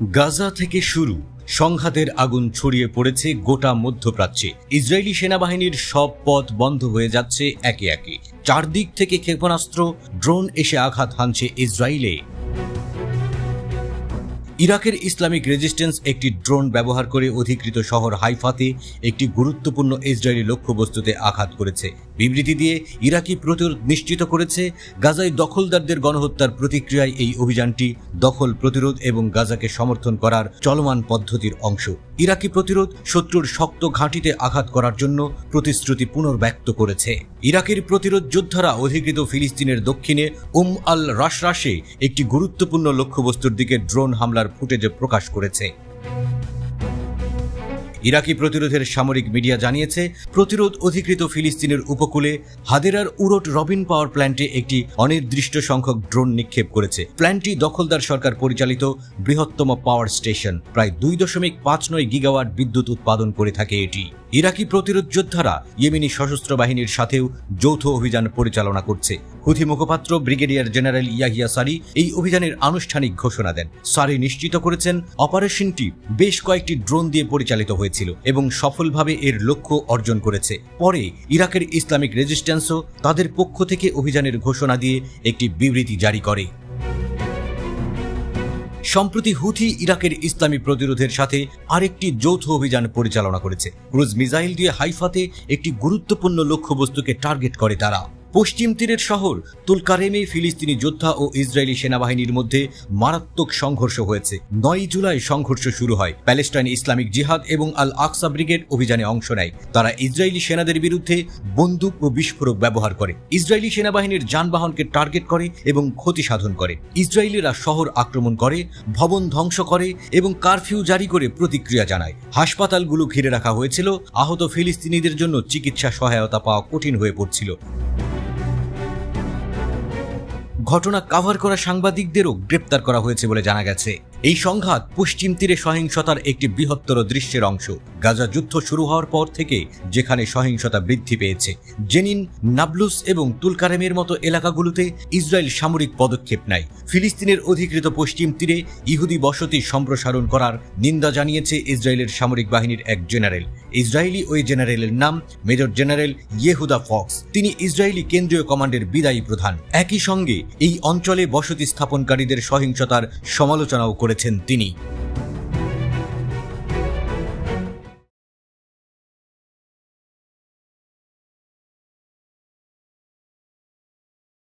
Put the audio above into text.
গাজা থেকে শুরু সংঘাতের আগুন ছড়িয়ে পড়েছে গোটা মধ্যপ্রাচ্যে। ইসরায়েলি সেনাবাহিনীর সব পথ বন্ধ হয়ে যাচ্ছে একে একে। চারদিক থেকে ক্ষেপণাস্ত্র, ড্রোন এসে আঘাত হানছে ইসরায়েলে। ইরাকের ইসলামিক রেজিস্ট্যান্স একটি ড্রোন ব্যবহার করে অধিকৃত শহর হাইফাতে একটি গুরুত্বপূর্ণ ইসরায়েলি লক্ষ্যবস্তুতে আঘাত করেছে। বিবৃতি দিয়ে ইরাকি প্রতিরোধ নিশ্চিত করেছে, গাজায় দখলদারদের গণহত্যার প্রতিক্রিয়ায় এই অভিযানটি দখল প্রতিরোধ এবং গাজাকে সমর্থন করার চলমান পদ্ধতির অংশ। ইরাকি প্রতিরোধ শত্রুর শক্ত ঘাঁটিতে আঘাত করার জন্য প্রতিশ্রুতি পুনর্ব্যক্ত করেছে। ইরাকের প্রতিরোধ যোদ্ধারা অধিকৃত ফিলিস্তিনের দক্ষিণে আল রাশে একটি গুরুত্বপূর্ণ লক্ষ্যবস্তুর দিকে ড্রোন হামলার ফুটেজে প্রকাশ করেছে। ইরাকি প্রতিরোধের সামরিক মিডিয়া জানিয়েছে, প্রতিরোধ অধিকৃত ফিলিস্তিনের উপকূলে হাদেরার উরট রবিন পাওয়ার প্ল্যান্টে একটি অনির্দিষ্ট সংখ্যক ড্রোন নিক্ষেপ করেছে। প্ল্যান্টটি দখলদার সরকার পরিচালিত বৃহত্তম পাওয়ার স্টেশন। প্রায় 2.59 গিগাওয়াট বিদ্যুৎ উৎপাদন করে থাকে এটি। ইরাকি প্রতিরোধ যোদ্ধারা ইয়েমেনি সশস্ত্র বাহিনীর সাথেও যৌথ অভিযান পরিচালনা করছে। হুথি মুখপাত্র ব্রিগেডিয়ার জেনারেল ইয়াহিয়া সারি এই অভিযানের আনুষ্ঠানিক ঘোষণা দেন। সারি নিশ্চিত করেছেন, অপারেশনটি বেশ কয়েকটি ড্রোন দিয়ে পরিচালিত হয়েছিল এবং সফলভাবে এর লক্ষ্য অর্জন করেছে। পরে ইরাকের ইসলামিক রেজিস্ট্যান্সও তাদের পক্ষ থেকে অভিযানের ঘোষণা দিয়ে একটি বিবৃতি জারি করে। সম্প্রতি হুথি ইরাকের ইসলামী প্রতিরোধের সাথে আরেকটি যৌথ অভিযান পরিচালনা করেছে। ক্রুজ মিসাইল দিয়ে হাইফাতে একটি গুরুত্বপূর্ণ লক্ষ্যবস্তুকে টার্গেট করে তারা। পশ্চিম তীরের শহর তুলকারেমে ফিলিস্তিনি যোদ্ধা ও ইসরায়েলি সেনাবাহিনীর মধ্যে মারাত্মক সংঘর্ষ হয়েছে। 9 জুলাই সংঘর্ষ শুরু হয়। প্যালেস্টাইন ইসলামিক জিহাদ এবং আল আকসা ব্রিগেড অভিযানে অংশ নেয়। তারা ইসরায়েলি সেনাদের বিরুদ্ধে বন্দুক ও বিস্ফোরক ব্যবহার করে, ইসরায়েলি সেনাবাহিনীর যানবাহনকে টার্গেট করে এবং ক্ষতি সাধন করে। ইসরায়েলিরা শহর আক্রমণ করে, ভবন ধ্বংস করে এবং কারফিউ জারি করে প্রতিক্রিয়া জানায়। হাসপাতালগুলো ঘিরে রাখা হয়েছিল। আহত ফিলিস্তিনিদের জন্য চিকিৎসা সহায়তা পাওয়া কঠিন হয়ে পড়ছিল। ঘটনা কভার করা সাংবাদিকদেরও গ্রেপ্তার করা হয়েছে বলে জানা গেছে। এই সংঘাত পশ্চিম তীরে সহিংসতার একটি বৃহত্তর দৃশ্যের অংশ। গাজা যুদ্ধ শুরু হওয়ার পর থেকে যেখানে সহিংসতা বৃদ্ধি পেয়েছে, জেনিন, নাবলুস এবং তুলকারেমের মতো এলাকাগুলোতে ইসরায়েল সামরিক পদক্ষেপ নেয়। ফিলিস্তিনের অধিকৃত পশ্চিম তীরে ইহুদি বসতি সম্প্রসারণ করার নিন্দা জানিয়েছে ইসরায়েলের সামরিক বাহিনীর এক জেনারেল। ইসরায়েলি ওই জেনারেলের নাম মেজর জেনারেল ইয়েহুদা ফক্স। তিনি ইসরায়েলি কেন্দ্রীয় কমান্ডের বিদায়ী প্রধান। একই সঙ্গে এই অঞ্চলে বসতি স্থাপনকারীদের সহিংসতার সমালোচনাও করেছেন তিনি।